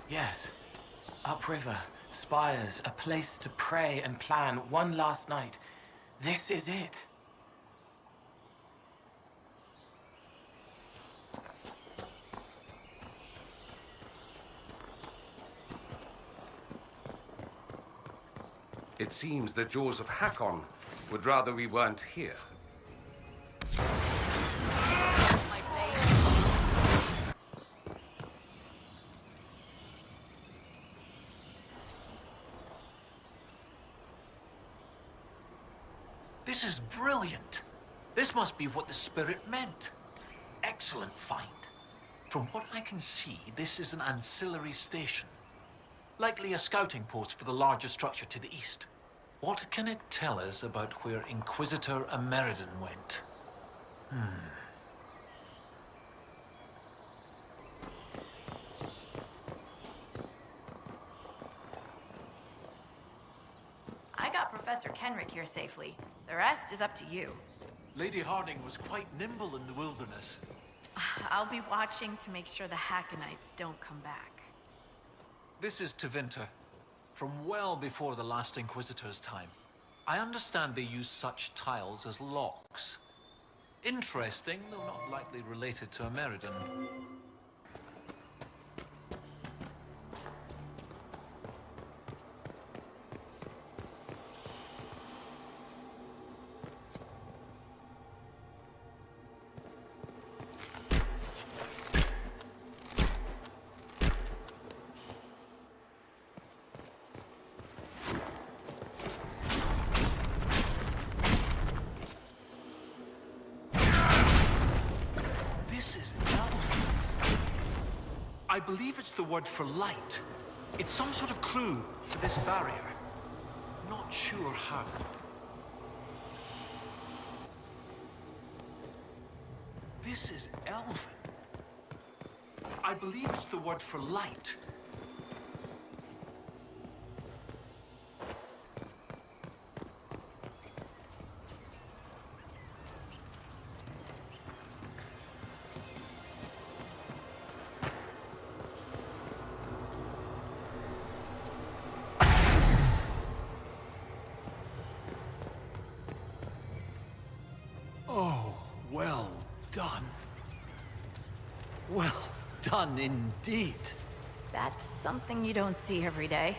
Yes. Upriver, spires, a place to pray and plan one last night. This is it. It seems the jaws of Hakkon would rather we weren't here. This is brilliant. This must be what the spirit meant. Excellent find. From what I can see, this is an ancillary station. Likely a scouting post for the larger structure to the east. What can it tell us about where Inquisitor Ameridan went? I got Professor Kenric here safely. The rest is up to you. Lady Harding was quite nimble in the wilderness. I'll be watching to make sure the Hakkonites don't come back. This is Tevinter, from well before the last Inquisitor's time. I understand they use such tiles as locks. Interesting, though not likely related to Ameridan. I believe it's the word for light. It's some sort of clue to this barrier. Not sure how. This is Elven. I believe it's the word for light. Oh, well done. Well done indeed. That's something you don't see every day.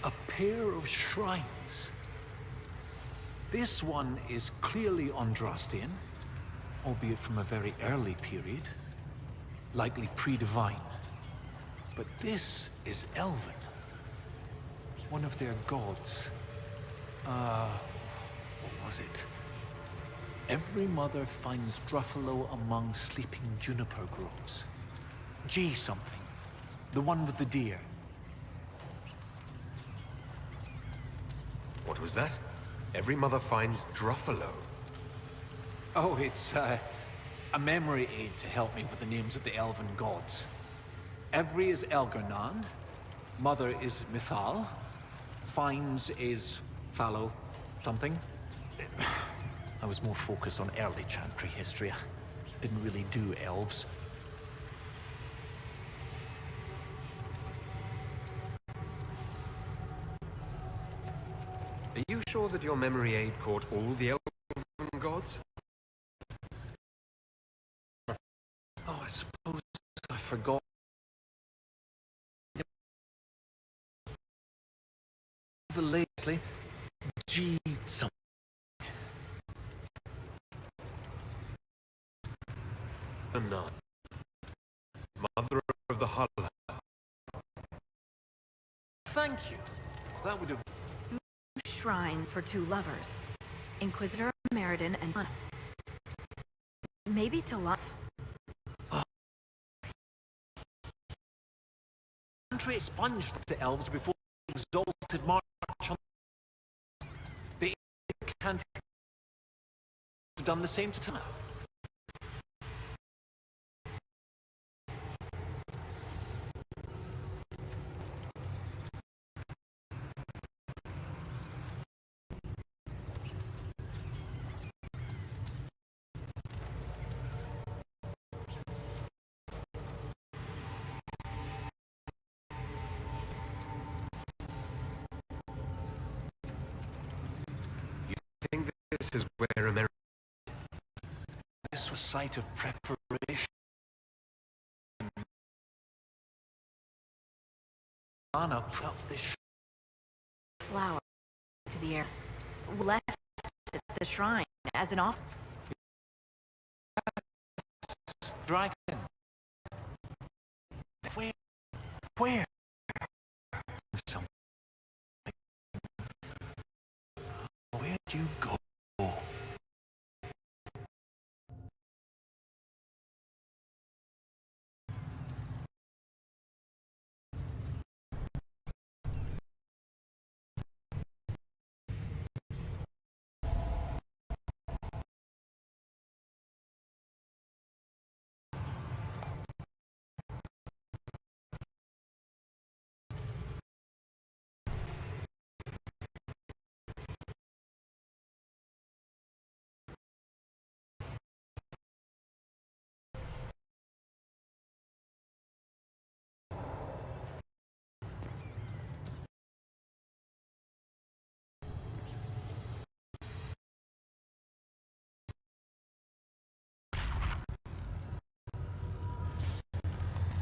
A pair of shrines. This one is clearly Andrastian, albeit from a very early period, likely pre-divine. But this is Elven, one of their gods. What was it? Every mother finds Druffalo among sleeping juniper groves. G something. The one with the deer. What was that? Every mother finds Druffalo. Oh, it's a memory aid to help me with the names of the elven gods. Every is Elgernan. Mother is Mithal. Finds is Fallow something. I was more focused on early Chantry history. Didn't really do elves. Are you sure that your memory aid caught all the elven gods? Oh, I suppose I forgot. The lately, G something. Not. Mother of the Hull. Thank you. That would have... Shrine for two lovers. Inquisitor Ameridan and Anna. Maybe to love. Country expunged the elves before the exalted march on... They can't have done the same to Tana. think this is where Ameridan... This was a site of preparation. Anna put up this Flower to the air. Left at the shrine as an offering. dragon. Where? Where'd you go?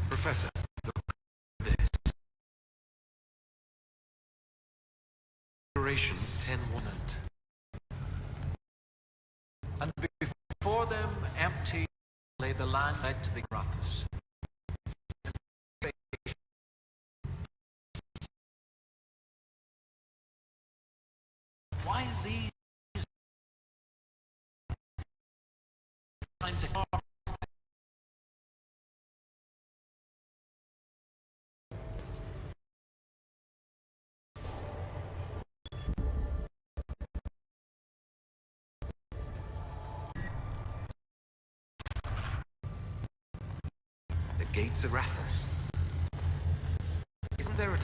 Professor, look at this. Operations 10-1. And before them, empty, lay the land led to the Grathus. Why these time to carve? The gates of Rathus. Isn't there a...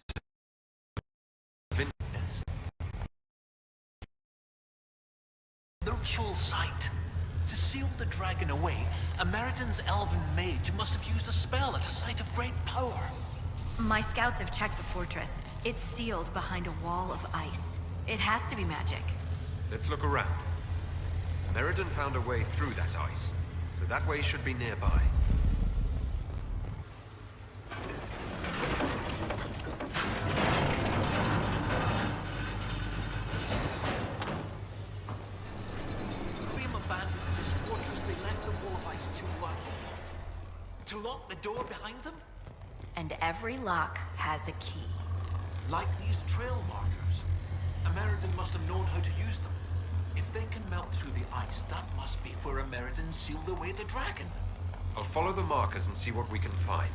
The ritual site. To seal the dragon away, Ameridan's elven mage must have used a spell at a site of great power. My scouts have checked the fortress. It's sealed behind a wall of ice. It has to be magic. Let's look around. Ameridan found a way through that ice, so that way should be nearby. To lock the door behind them? And every lock has a key. Like these trail markers. Ameridan must have known how to use them. If they can melt through the ice, that must be where Ameridan sealed away the dragon. I'll follow the markers and see what we can find.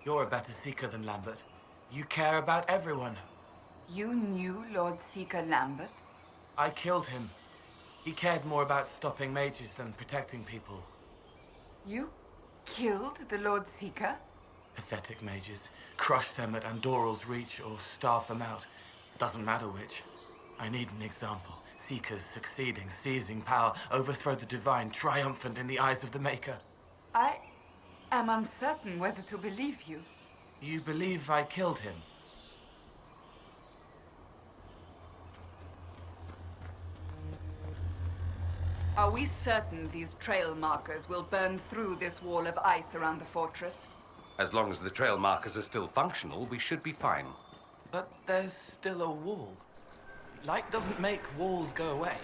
You're a better seeker than Lambert. You care about everyone. You knew Lord Seeker Lambert? I killed him. He cared more about stopping mages than protecting people. You killed the Lord Seeker? Pathetic mages. Crush them at Andorral's reach or starve them out. Doesn't matter which. I need an example. Seekers succeeding, seizing power, overthrow the divine, triumphant in the eyes of the Maker. I am uncertain whether to believe you. You believe I killed him? Are we certain these trail markers will burn through this wall of ice around the fortress? As long as the trail markers are still functional, we should be fine. But there's still a wall. Light doesn't make walls go away.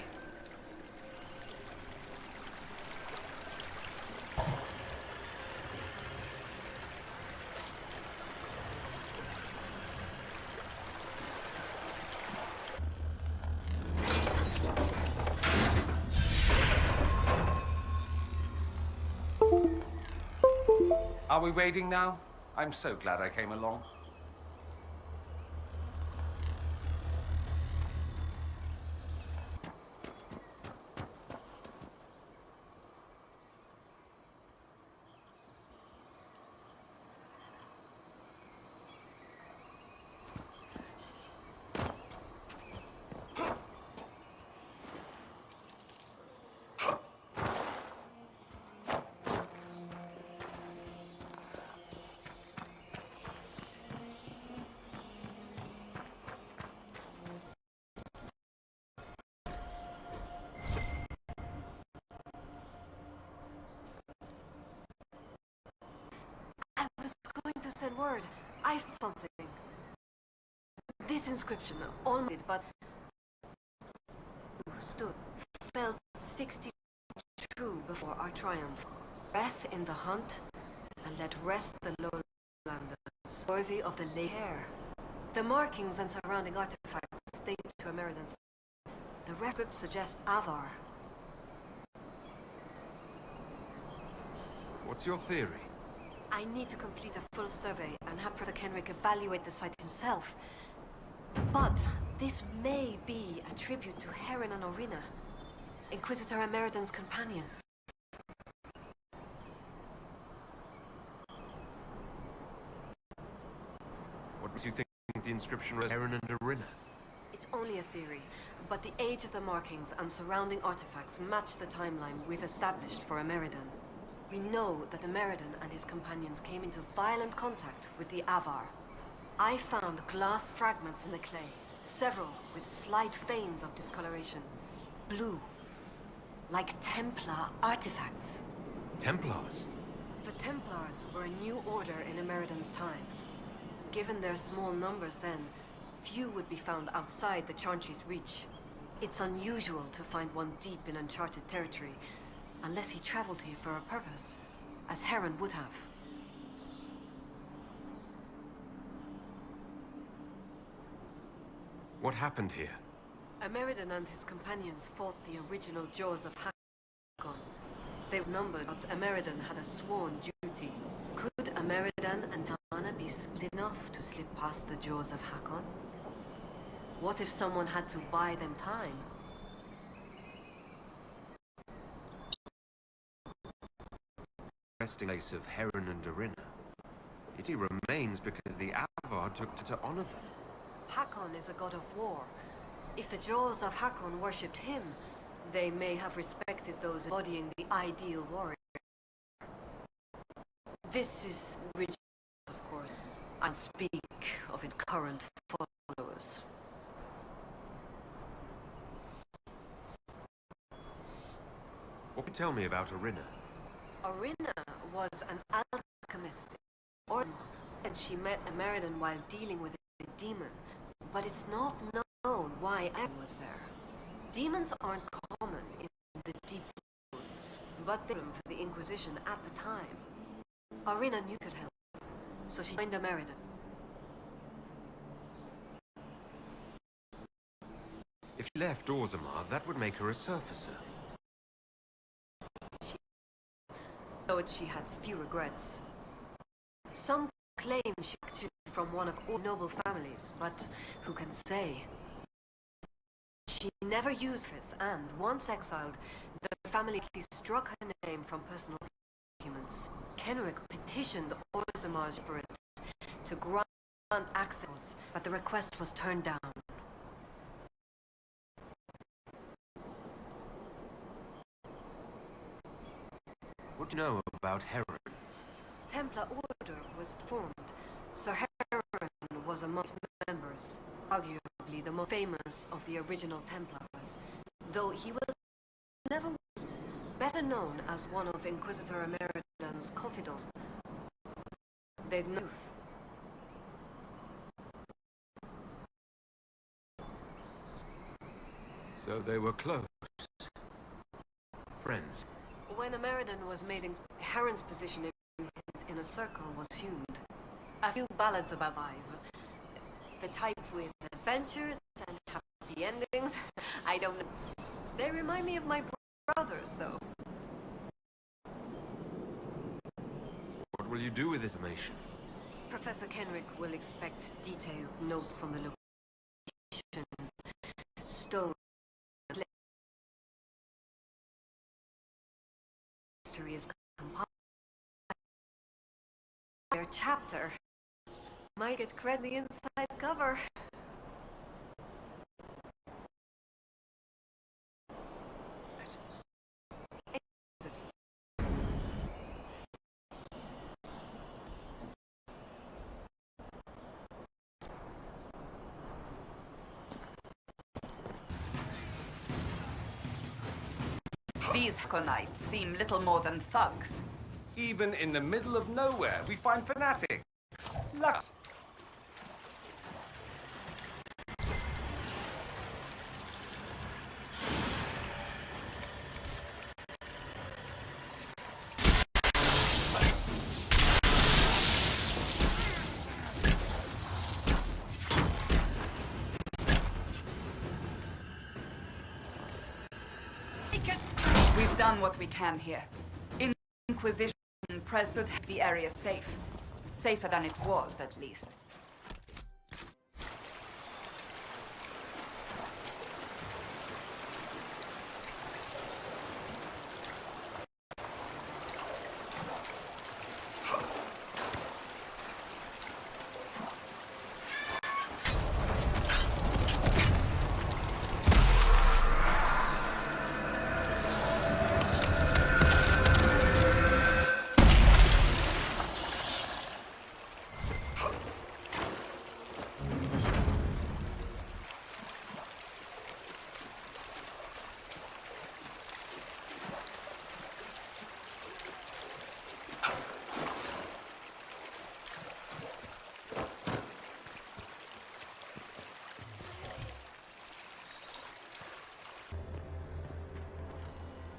Are we waiting now? I'm so glad I came along. send word. I found something. This inscription, almost, but stood, felt 60 true before our triumph. Breath in the hunt, and let rest the lowlanders, worthy of the late hair. The markings and surrounding artifacts date to Ameridan's. The record suggests Avar. What's your theory? I need to complete a full survey and have Professor Kenric evaluate the site himself. But this may be a tribute to Hakkon and Orina, Inquisitor Ameridan's companions. What makes you think the inscription was Hakkon and Orina? It's only a theory, but the age of the markings and surrounding artifacts match the timeline we've established for Ameridan. We know that Ameridan and his companions came into violent contact with the Avar. I found glass fragments in the clay, several with slight veins of discoloration. Blue. Like Templar artifacts. Templars? The Templars were a new order in Ameridan's time. Given their small numbers then, few would be found outside the Chantry's reach. It's unusual to find one deep in uncharted territory, unless he traveled here for a purpose, as Hakkon would have. What happened here? Ameridan and his companions fought the original Jaws of Hakkon. They were numbered, but Ameridan had a sworn duty. Could Ameridan and Tana be skilled enough to slip past the Jaws of Hakkon? What if someone had to buy them time? Resting place of Hakkon and Orina. It remains because the Avar took to honor them. Hakkon is a god of war. If the Jaws of Hakkon worshipped him, they may have respected those embodying the ideal warrior. This is rigid, of course, and speak of its current followers. What can you tell me about Orina? Orina was an alchemist, and she met Ameridan while dealing with a demon. But it's not known why Anne was there. Demons aren't common in the deep woods, but they were for the Inquisition at the time. Orina knew could help, so she joined Ameridan. If she left Orzammar, that would make her a surfacer. Though she had few regrets. Some claim she was from one of all noble families, but who can say? She never used this, and once exiled, the family struck her name from personal documents. Kenric petitioned Orzammar's spirit to grant access, but the request was turned down. What do you know about Hakkon? Templar Order was formed, so Hakkon was among its members, arguably the most famous of the original Templars, though he was never better known as one of Inquisitor Ameridan's confidants. They'd know. So they were close. Friends. When Ameridan was made in Harren's position in his inner circle was hewned. A few ballads about life. The type with adventures and happy endings. I don't know. They remind me of my brothers, though. What will you do with this information? Professor Kenric will expect detailed notes on the location, stone, history is compiled. Their chapter might get credit the inside cover. These Hakkonites seem little more than thugs. Even in the middle of nowhere, we find fanatics. Lux. We've done what we can here. Inquisition press would have the area safe. Safer than it was, at least.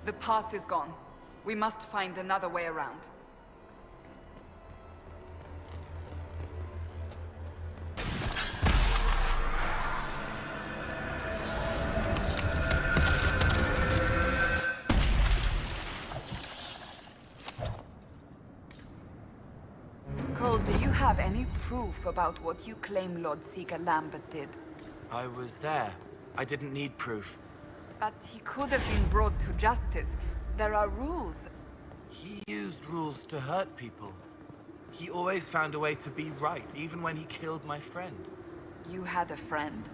The path is gone. We must find another way around. Cole, do you have any proof about what you claim Lord Seeker Lambert did? I was there. I didn't need proof. But he could have been brought to justice. There are rules. He used rules to hurt people. He always found a way to be right, even when he killed my friend. You had a friend?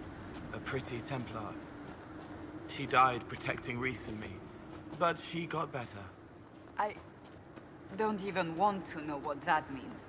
A pretty Templar. She died protecting Reese and me, but she got better. I don't even want to know what that means.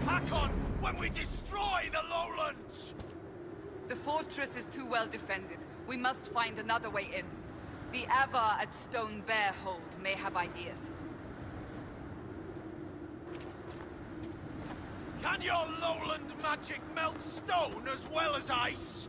Hakkon when we destroy the lowlands! The fortress is too well defended. We must find another way in. The Avar at Stone Bear Hold may have ideas. Can your lowland magic melt stone as well as ice?